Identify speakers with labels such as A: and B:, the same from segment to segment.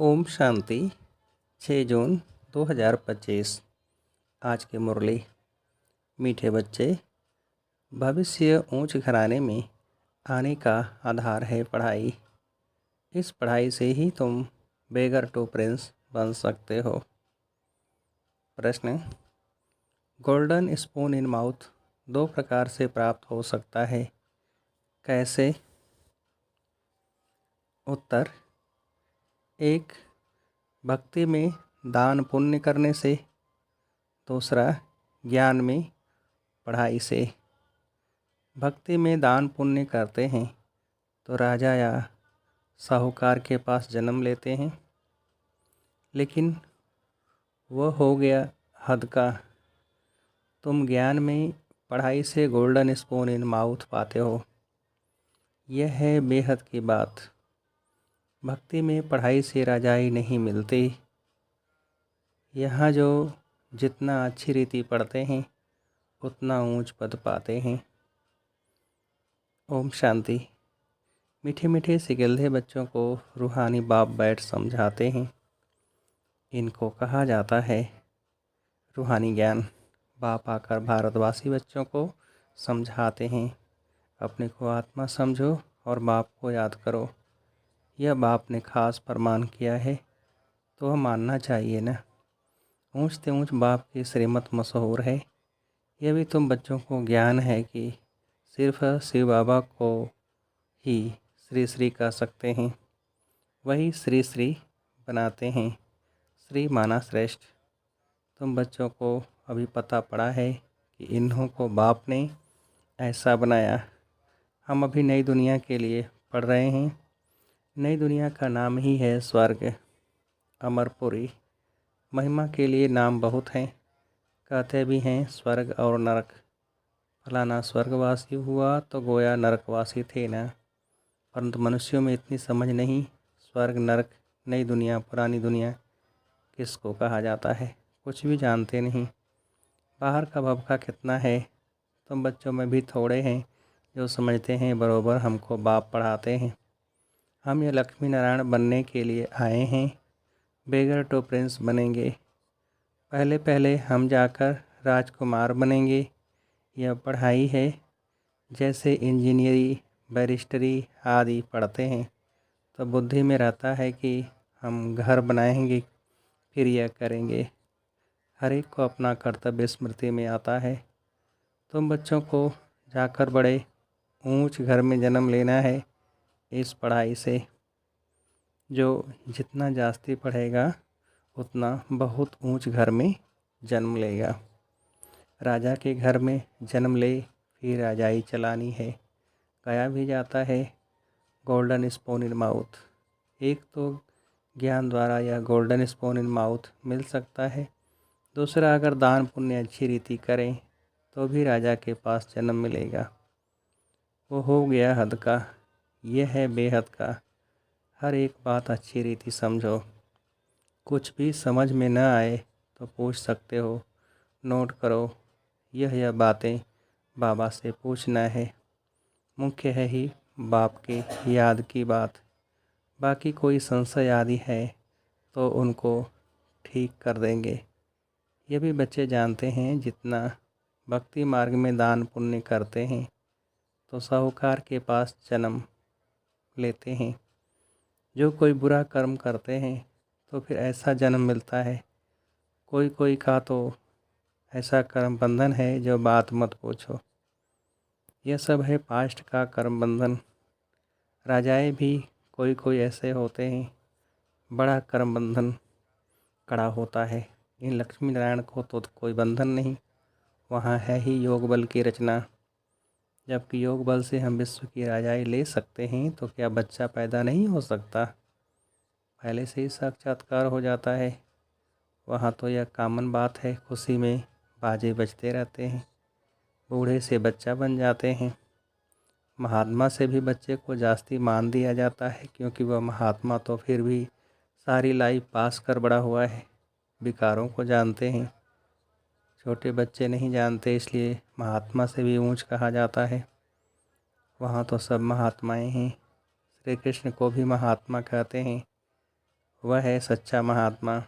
A: ओम शांति 6 जून 2025। आज की मुरली। मीठे बच्चे, भविष्य ऊंच घराने में आने का आधार है पढ़ाई। इस पढ़ाई से ही तुम बेगर टू प्रिंस बन सकते हो। प्रश्न: गोल्डन स्पून इन माउथ 2 प्रकार से प्राप्त हो सकता है, कैसे? उत्तर: 1. भक्ति में दान पुण्य करने से। दूसरा, ज्ञान में पढ़ाई से। भक्ति में दान पुण्य करते हैं तो राजा या साहूकार के पास जन्म लेते हैं, लेकिन वह हो गया हद का। तुम ज्ञान में पढ़ाई से गोल्डन स्पून इन माउथ पाते हो। यह है बेहद की बात। भक्ति में पढ़ाई से राजाई नहीं मिलती। यहाँ जो जितना अच्छी रीति पढ़ते हैं उतना ऊंच पद पाते हैं। ओम शांति। मीठे मीठे सिगलधे बच्चों को रूहानी बाप बैठ समझाते हैं। इनको कहा जाता है रूहानी ज्ञान। बाप आकर भारतवासी बच्चों को समझाते हैं, अपने को आत्मा समझो और बाप को याद करो। यह बाप ने खास फरमान किया है तो मानना चाहिए ना। ऊंच से ऊंच बाप की श्रीमत मशहूर है। यह भी तुम बच्चों को ज्ञान है कि सिर्फ शिव बाबा को ही श्री श्री कह सकते हैं। वही श्री श्री बनाते हैं। श्री माना श्रेष्ठ। तुम बच्चों को अभी पता पड़ा है कि इन्हों को बाप ने ऐसा बनाया। हम अभी नई दुनिया के लिए पढ़ रहे हैं। नई दुनिया का नाम ही है स्वर्ग, अमरपुरी। महिमा के लिए नाम बहुत हैं। कहते भी हैं स्वर्ग और नरक। फलाना स्वर्गवासी हुआ तो गोया नरकवासी थे ना। परंतु मनुष्यों में इतनी समझ नहीं। स्वर्ग, नरक, नई दुनिया, पुरानी दुनिया किसको कहा जाता है, कुछ भी जानते नहीं। बाहर का भवका कितना है। तुम बच्चों में भी थोड़े हैं जो समझते हैं बरोबर हमको बाप पढ़ाते हैं। हम ये लक्ष्मी नारायण बनने के लिए आए हैं। बेगर टू प्रिंस बनेंगे। पहले पहले हम जाकर राजकुमार बनेंगे। यह पढ़ाई है। जैसे इंजीनियरिंग, बैरिस्टरी आदि पढ़ते हैं तो बुद्धि में रहता है कि हम घर बनाएंगे, फिर यह करेंगे। हर एक को अपना कर्तव्य स्मृति में आता है। तुम बच्चों को जाकर बड़े ऊंच घर में जन्म लेना है इस पढ़ाई से। जो जितना जास्ती पढ़ेगा उतना बहुत ऊंच घर में जन्म लेगा। राजा के घर में जन्म ले, फिर राजाई चलानी है। कहा भी जाता है गोल्डन स्पून इन माउथ। एक तो ज्ञान द्वारा यह गोल्डन स्पून इन माउथ मिल सकता है। दूसरा, अगर दान पुण्य अच्छी रीति करें तो भी राजा के पास जन्म मिलेगा। वो हो गया हद का। यह है बेहद का। हर एक बात अच्छी रीति समझो। कुछ भी समझ में न आए तो पूछ सकते हो, नोट करो। यह बातें बाबा से पूछना है। मुख्य है ही बाप के याद की बात। बाकी कोई संशय आदि है तो उनको ठीक कर देंगे। ये भी बच्चे जानते हैं जितना भक्ति मार्ग में दान पुण्य करते हैं तो साहूकार के पास जन्म लेते हैं। जो कोई बुरा कर्म करते हैं तो फिर ऐसा जन्म मिलता है। कोई कोई का तो ऐसा कर्म बंधन है जो बात मत पूछो। यह सब है पास्ट का कर्म बंधन। राजाएं भी कोई कोई ऐसे होते हैं, बड़ा कर्म बंधन कड़ा होता है। इन लक्ष्मी नारायण को तो कोई बंधन नहीं। वहाँ है ही योग बल की रचना। जबकि योग बल से हम विश्व की राजाई ले सकते हैं तो क्या बच्चा पैदा नहीं हो सकता? पहले से ही साक्षात्कार हो जाता है। वहाँ तो यह कॉमन बात है। खुशी में बाजे बजते रहते हैं। बूढ़े से बच्चा बन जाते हैं। महात्मा से भी बच्चे को जास्ती मान दिया जाता है, क्योंकि वह महात्मा तो फिर भी सारी लाइफ पास कर बड़ा हुआ है। विकारों को जानते हैं, छोटे बच्चे नहीं जानते, इसलिए महात्मा से भी ऊंच कहा जाता है। वहाँ तो सब महात्माएं हैं। श्री कृष्ण को भी महात्मा कहते हैं। वह है सच्चा महात्मा।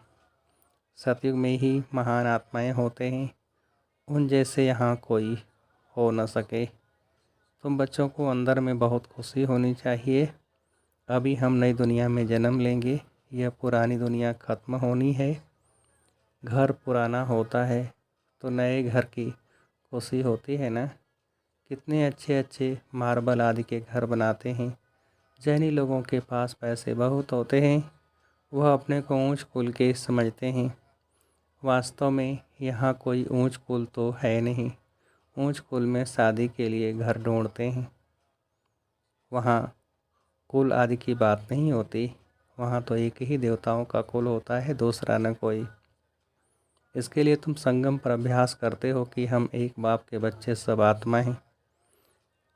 A: सतयुग में ही महान आत्माएं होते हैं, उन जैसे यहाँ कोई हो न सके। तुम बच्चों को अंदर में बहुत खुशी होनी चाहिए। अभी हम नई दुनिया में जन्म लेंगे, यह पुरानी दुनिया ख़त्म होनी है। घर पुराना होता है तो नए घर की खुशी होती है ना। कितने अच्छे अच्छे मार्बल आदि के घर बनाते हैं। जैनी लोगों के पास पैसे बहुत होते हैं, वह अपने को ऊंच कुल के समझते हैं। वास्तव में यहाँ कोई ऊंच कुल तो है नहीं। ऊंच कुल में शादी के लिए घर ढूंढते हैं। वहाँ कुल आदि की बात नहीं होती। वहाँ तो एक ही देवताओं का कुल होता है, दूसरा न कोई। इसके लिए तुम संगम पर अभ्यास करते हो कि हम एक बाप के बच्चे सब आत्मा हैं।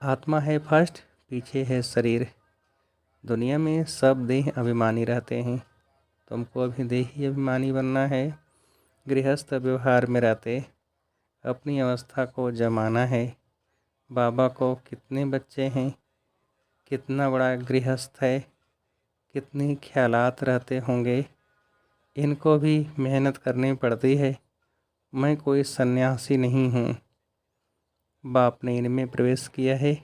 A: आत्मा है फर्स्ट, पीछे है शरीर। दुनिया में सब देह अभिमानी रहते हैं। तुमको अभी देही अभिमानी बनना है। गृहस्थ व्यवहार में रहते अपनी अवस्था को जमाना है। बाबा को कितने बच्चे हैं, कितना बड़ा गृहस्थ है, कितने ख्यालात रहते होंगे। इनको भी मेहनत करनी पड़ती है। मैं कोई सन्यासी नहीं हूँ। बाप ने इनमें प्रवेश किया है।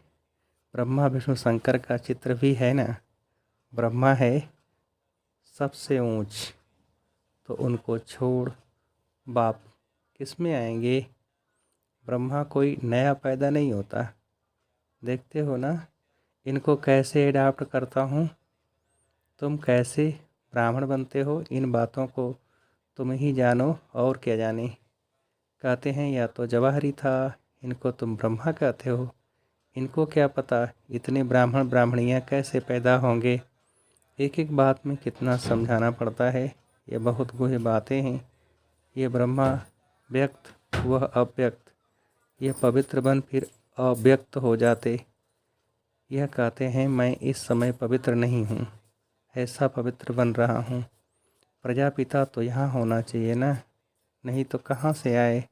A: ब्रह्मा विष्णु शंकर का चित्र भी है ना। ब्रह्मा है सबसे ऊंच, तो उनको छोड़ बाप किस में आएंगे। ब्रह्मा कोई नया पैदा नहीं होता। देखते हो ना इनको कैसे अडाप्ट करता हूँ। तुम कैसे ब्राह्मण बनते हो, इन बातों को तुम ही जानो और क्या जाने। कहते हैं या तो जवाहरी था, इनको तुम ब्रह्मा कहते हो। इनको क्या पता इतने ब्राह्मण ब्राह्मणियाँ कैसे पैदा होंगे। एक एक बात में कितना समझाना पड़ता है। ये बहुत गूढ़ बातें हैं। ये ब्रह्मा व्यक्त, वह अव्यक्त। यह पवित्र बन फिर अव्यक्त हो जाते। यह कहते हैं मैं इस समय पवित्र नहीं हूँ, ऐसा पवित्र बन रहा हूँ। प्रजापिता तो यहाँ होना चाहिए ना, नहीं तो कहाँ से आए।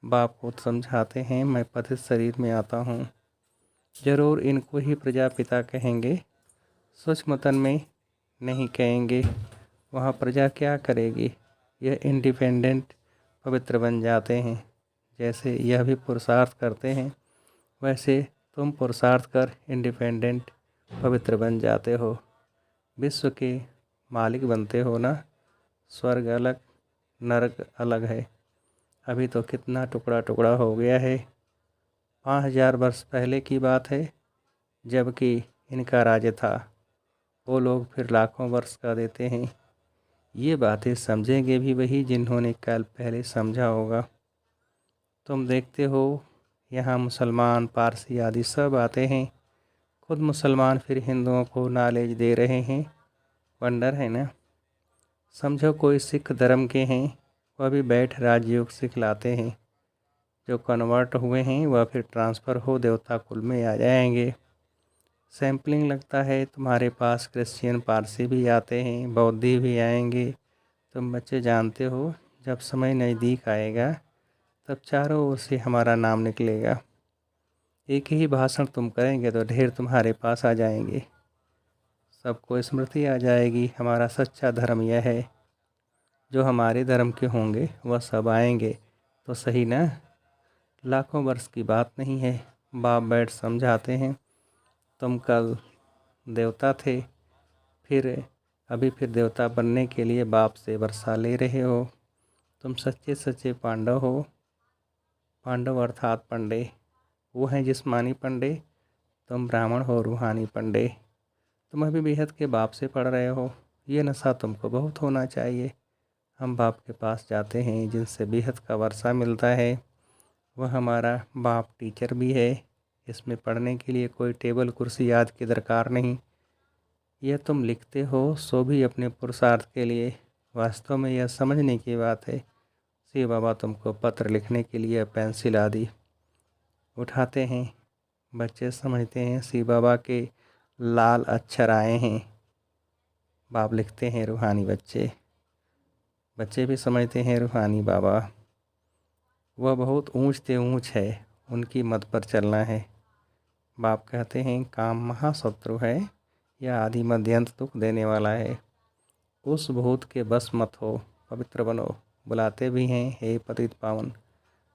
A: बाप को समझाते हैं मैं पतित शरीर में आता हूँ। जरूर इनको ही प्रजापिता कहेंगे, सूक्ष्मतन में नहीं कहेंगे। वहाँ प्रजा क्या करेगी। यह इंडिपेंडेंट पवित्र बन जाते हैं। जैसे यह भी पुरुषार्थ करते हैं, वैसे तुम पुरुषार्थ कर इंडिपेंडेंट पवित्र बन जाते हो। विश्व के मालिक बनते हो ना। स्वर्ग अलग, नरक अलग है। अभी तो कितना टुकड़ा टुकड़ा हो गया है। 5000 वर्ष पहले की बात है, जबकि इनका राज्य था। वो लोग फिर लाखों वर्ष का देते हैं। ये बातें समझेंगे भी वही जिन्होंने कल पहले समझा होगा। तुम देखते हो यहाँ मुसलमान, पारसी आदि सब आते हैं। खुद मुसलमान फिर हिंदुओं को नॉलेज दे रहे हैं। वंडर है ना। समझो कोई सिख धर्म के हैं, वह भी बैठ राजयोग सिखलाते हैं। जो कन्वर्ट हुए हैं वह फिर ट्रांसफ़र हो देवता कुल में आ जाएंगे। सैम्पलिंग लगता है तुम्हारे पास क्रिश्चियन पारसी भी आते हैं, बौद्धि भी आएंगे। तुम बच्चे जानते हो जब समय नज़दीक आएगा तब चारों ओर से हमारा नाम निकलेगा। एक ही भाषण तुम करेंगे तो ढेर तुम्हारे पास आ जाएंगे। सबको स्मृति आ जाएगी हमारा सच्चा धर्म यह है। जो हमारे धर्म के होंगे वह सब आएंगे तो सही ना। लाखों वर्ष की बात नहीं है। बाप बैठ समझाते हैं। तुम कल देवता थे, फिर देवता बनने के लिए बाप से वर्षा ले रहे हो। तुम सच्चे सच्चे पांडव हो। पांडव अर्थात पंडे, वो हैं जिस्मानी पंडे। तुम ब्राह्मण हो रूहानी पंडे। तुम अभी बेहद के बाप से पढ़ रहे हो। ये नशा तुमको बहुत होना चाहिए। हम बाप के पास जाते हैं जिनसे बेहद का वर्षा मिलता है। वह हमारा बाप टीचर भी है। इसमें पढ़ने के लिए कोई टेबल कुर्सी याद की दरकार नहीं। यह तुम लिखते हो सो भी अपने पुरुषार्थ के लिए। वास्तव में यह समझने की बात है। शिव बाबा तुमको पत्र लिखने के लिए पेंसिल आदि उठाते हैं। बच्चे समझते हैं शिव बाबा के लाल अक्षर आए हैं। बाप लिखते हैं रूहानी बच्चे। बच्चे भी समझते हैं रूहानी बाबा वह बहुत ऊंच ते ऊंच है, उनकी मत पर चलना है। बाप कहते हैं काम महाशत्रु है, यह आदि मध्य अंत दुख देने वाला है। उस भूत के बस मत हो, पवित्र बनो। बुलाते भी हैं, हे पतित पावन।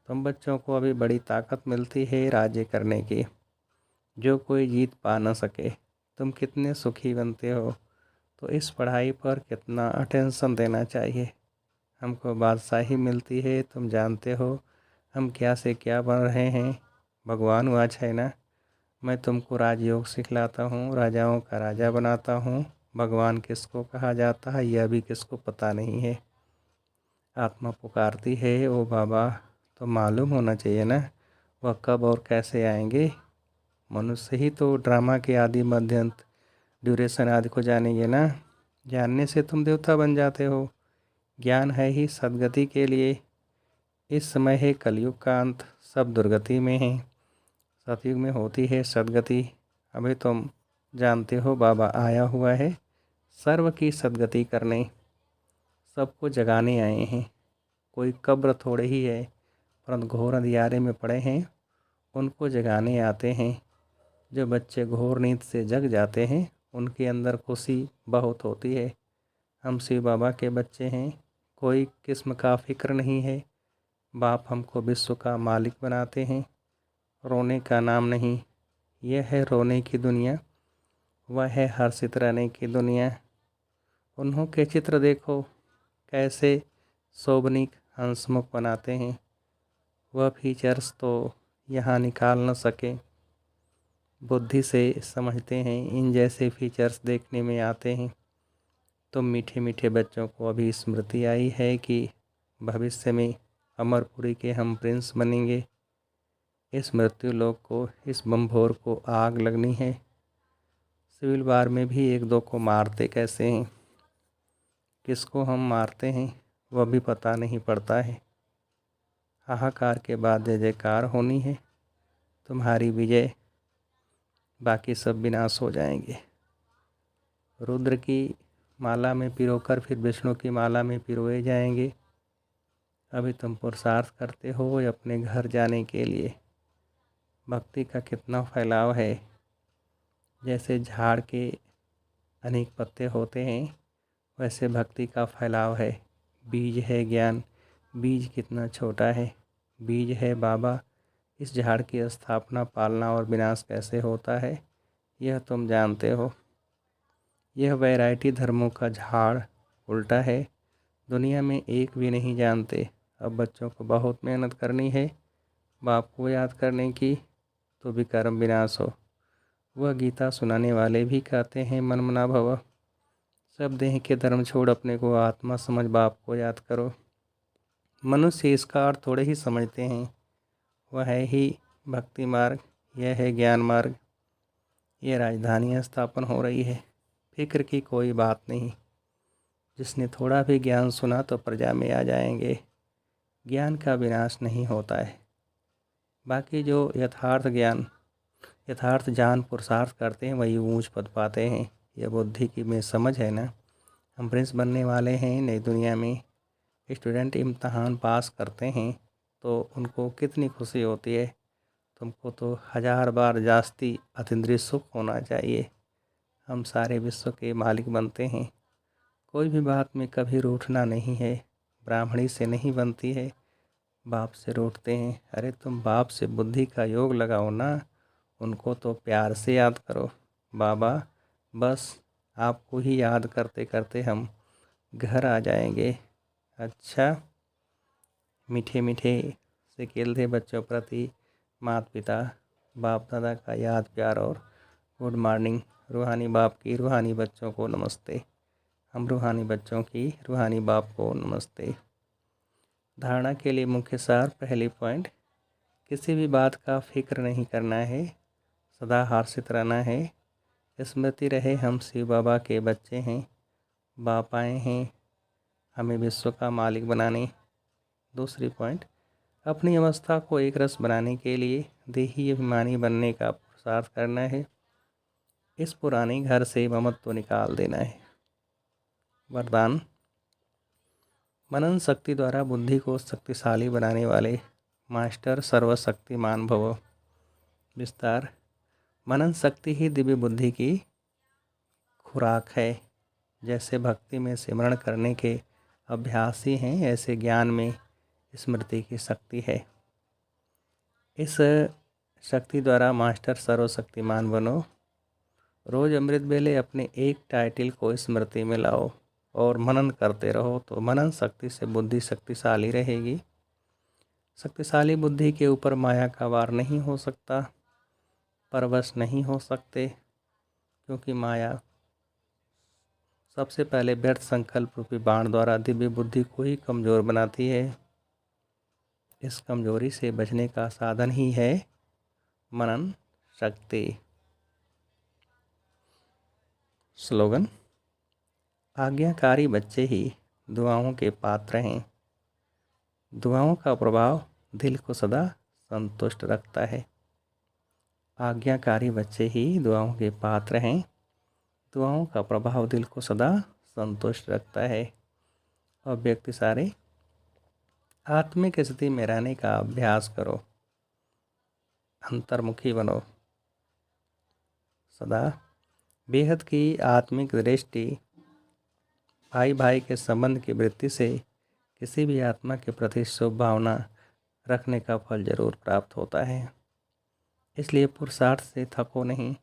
A: तुम बच्चों को अभी बड़ी ताकत मिलती है राज्य करने की, जो कोई जीत पा न सके। तुम कितने सुखी बनते हो, तो इस पढ़ाई पर कितना अटेंशन देना चाहिए। हमको बादशाही मिलती है, तुम जानते हो हम क्या से क्या बन रहे हैं। भगवान हुआ है ना, मैं तुमको राजयोग सिखलाता हूँ, राजाओं का राजा बनाता हूँ। भगवान किसको कहा जाता है यह भी किसको पता नहीं है। आत्मा पुकारती है, ओ बाबा, तो मालूम होना चाहिए ना वह कब और कैसे आएंगे। मनुष्य ही तो ड्रामा के आदि मध्य अंत ड्यूरेशन आदि को जानेंगे ना। जानने से तुम देवता बन जाते हो। ज्ञान है ही सदगति के लिए। इस समय है कलयुग का अंत, सब दुर्गति में है। सतयुग में होती है सदगति। अभी तुम जानते हो बाबा आया हुआ है सर्व की सदगति करने, सबको जगाने आए हैं। कोई कब्र थोड़े ही है, परंतु घोर अंधियारे में पड़े हैं, उनको जगाने आते हैं। जो बच्चे घोर नींद से जग जाते हैं, उनके अंदर खुशी बहुत होती है। हम शिव बाबा के बच्चे हैं, कोई किस्म का फिक्र नहीं है। बाप हमको विश्व का मालिक बनाते हैं। रोने का नाम नहीं, यह है रोने की दुनिया, वह है हर्षित रहने की दुनिया। उन्हों के चित्र देखो कैसे शोभनिक हंसमुख बनाते हैं। वह फीचर्स तो यहाँ निकाल न सके, बुद्धि से समझते हैं इन जैसे फीचर्स देखने में आते हैं। तो मीठे मीठे बच्चों को अभी स्मृति आई है कि भविष्य में अमरपुरी के हम प्रिंस बनेंगे। इस मृत्यु लोक को, इस बम्भोर को आग लगनी है। सिविल वार में भी एक दो को मारते कैसे हैं, किसको हम मारते हैं वह भी पता नहीं पड़ता है। हाहाकार के बाद जय जयकार होनी है, तुम्हारी विजय, बाकी सब विनाश हो जाएंगे। रुद्र की माला में पिरोकर फिर विष्णु की माला में पिरोए जाएंगे। अभी तुम पुरुषार्थ करते हो अपने घर जाने के लिए। भक्ति का कितना फैलाव है। जैसे झाड़ के अनेक पत्ते होते हैं, वैसे भक्ति का फैलाव है। बीज है ज्ञान, बीज कितना छोटा है। बीज है बाबा, इस झाड़ की स्थापना, पालना और विनाश कैसे होता है यह तुम जानते हो। यह वैरायटी धर्मों का झाड़ उल्टा है, दुनिया में एक भी नहीं जानते। अब बच्चों को बहुत मेहनत करनी है बाप को याद करने की, तो विकर्म विनाश हो। वह गीता सुनाने वाले भी कहते हैं मन मना भव। सब देह के धर्म छोड़ अपने को आत्मा समझ बाप को याद करो। मनुष्य इसका अर्थ थोड़े ही समझते हैं। वह है ही भक्ति मार्ग, यह है ज्ञान मार्ग। ये राजधानी स्थापन हो रही है, फिक्र की कोई बात नहीं। जिसने थोड़ा भी ज्ञान सुना तो प्रजा में आ जाएंगे। ज्ञान का विनाश नहीं होता है। बाकी जो यथार्थ जान पुरुषार्थ करते हैं वही ऊंच पद पाते हैं। यह बुद्धि की में समझ है ना। हम प्रिंस बनने वाले हैं नई दुनिया में। स्टूडेंट इम्तहान पास करते हैं तो उनको कितनी खुशी होती है। तुमको तो 1000 बार जास्ती अतीन्द्रिय सुख होना चाहिए। हम सारे विश्व के मालिक बनते हैं। कोई भी बात में कभी रूठना नहीं है। ब्राह्मणी से नहीं बनती है, बाप से रूठते हैं। अरे तुम बाप से बुद्धि का योग लगाओ ना, उनको तो प्यार से याद करो। बाबा, बस आपको ही याद करते करते हम घर आ जाएंगे। अच्छा, मीठे मीठे से खेलते बच्चों प्रति माता पिता बाप दादा का याद प्यार और गुड मॉर्निंग। रूहानी बाप की रूहानी बच्चों को नमस्ते। हम रूहानी बच्चों की रूहानी बाप को नमस्ते। धारणा के लिए मुख्य सार, पहली पॉइंट, किसी भी बात का फिक्र नहीं करना है, सदा हर्षित रहना है। स्मृति रहे हम शिव बाबा के बच्चे हैं, बाप आए हैं हमें विश्व का मालिक बनाने। दूसरी पॉइंट, अपनी अवस्था को एक रस बनाने के लिए देही अभिमानी बनने का पुरुषार्थ करना है। इस पुराने घर से ममत्व निकाल देना है। वरदान, मनन शक्ति द्वारा बुद्धि को शक्तिशाली बनाने वाले मास्टर सर्वशक्तिमान भव। विस्तार, मनन शक्ति ही दिव्य बुद्धि की खुराक है। जैसे भक्ति में सिमरण करने के अभ्यासी हैं, ऐसे ज्ञान में स्मृति की शक्ति है। इस शक्ति द्वारा मास्टर सर्वशक्तिमान बनो। रोज़ अमृत वेले अपने एक टाइटल को स्मृति में लाओ और मनन करते रहो, तो मनन शक्ति से बुद्धि शक्तिशाली रहेगी। शक्तिशाली बुद्धि के ऊपर माया का वार नहीं हो सकता, परवश नहीं हो सकते, क्योंकि माया सबसे पहले व्यर्थ संकल्प रूपी बाण द्वारा दिव्य बुद्धि को ही कमज़ोर बनाती है। इस कमजोरी से बचने का साधन ही है मनन शक्ति। स्लोगन: आज्ञाकारी बच्चे ही दुआओं के पात्र हैं। दुआओं का प्रभाव दिल को सदा संतुष्ट रखता है। आज्ञाकारी बच्चे ही दुआओं के पात्र हैं। दुआओं का प्रभाव दिल को सदा संतुष्ट रखता है और व्यक्ति सारे आत्मिक स्थिति में रहने का अभ्यास करो। अंतर्मुखी बनो। सदा बेहद की आत्मिक दृष्टि, भाई भाई के संबंध की वृत्ति से किसी भी आत्मा के प्रति शुभ भावना रखने का फल जरूर प्राप्त होता है। इसलिए पुरुषार्थ से थको नहीं,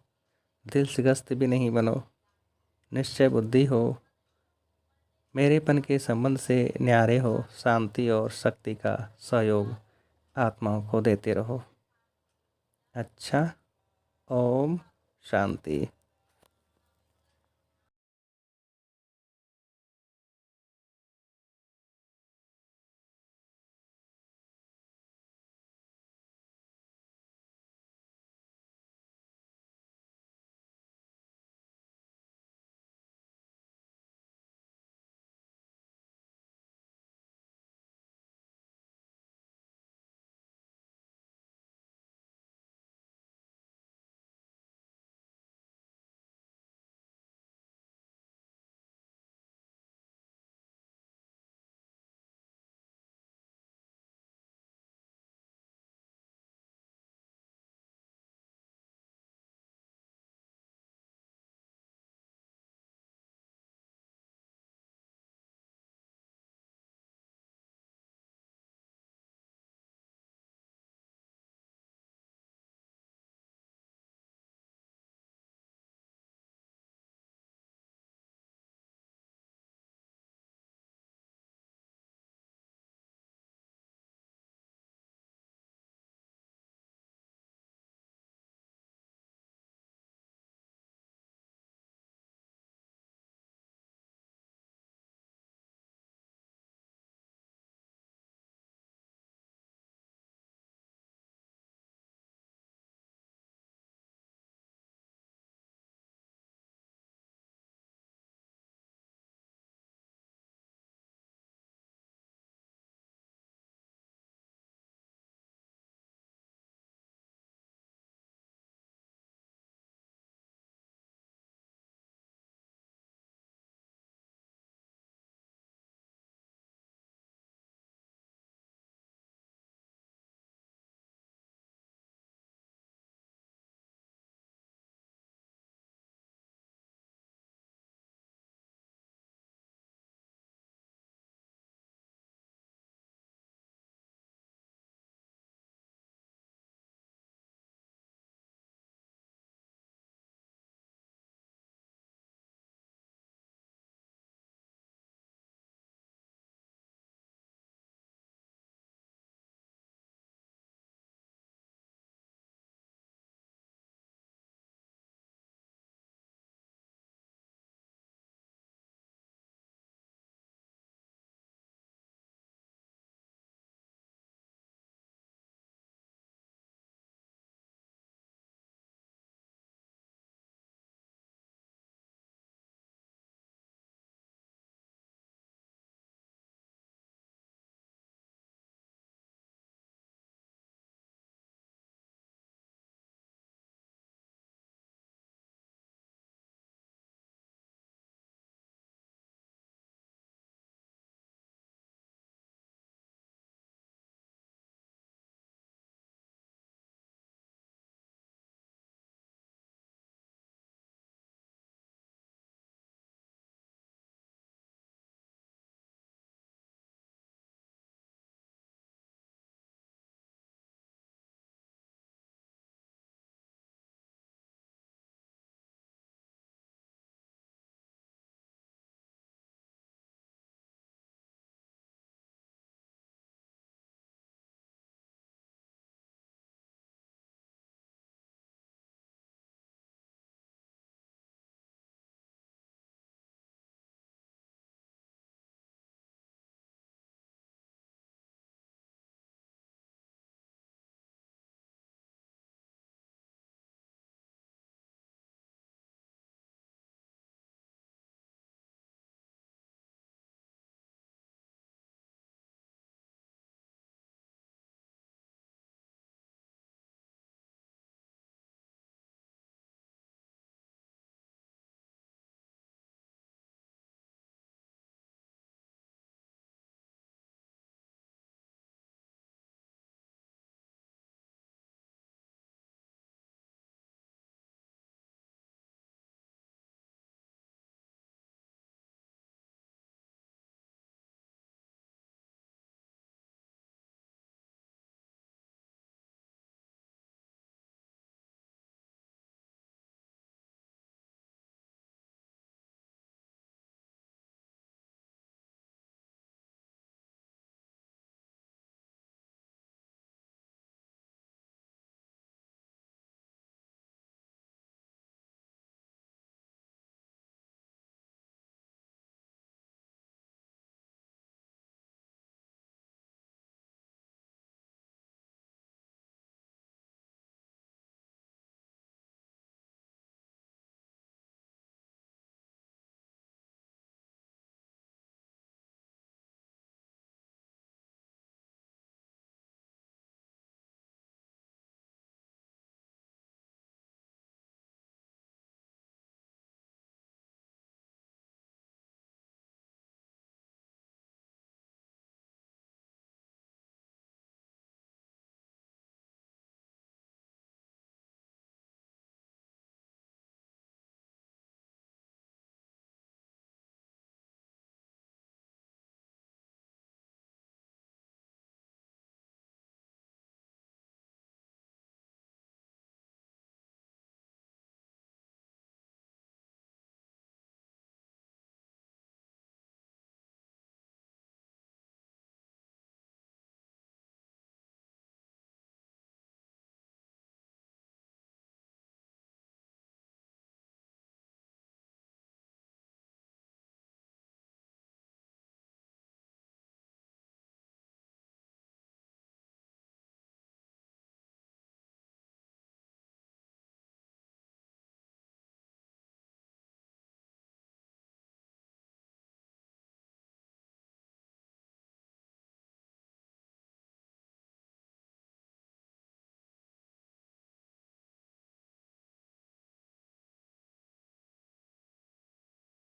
A: दिल से ग्रस्त भी नहीं बनो। निश्चय बुद्धि हो, मेरेपन के संबंध से न्यारे हो, शांति और शक्ति का सहयोग आत्माओं को देते रहो। अच्छा, ओम शांति।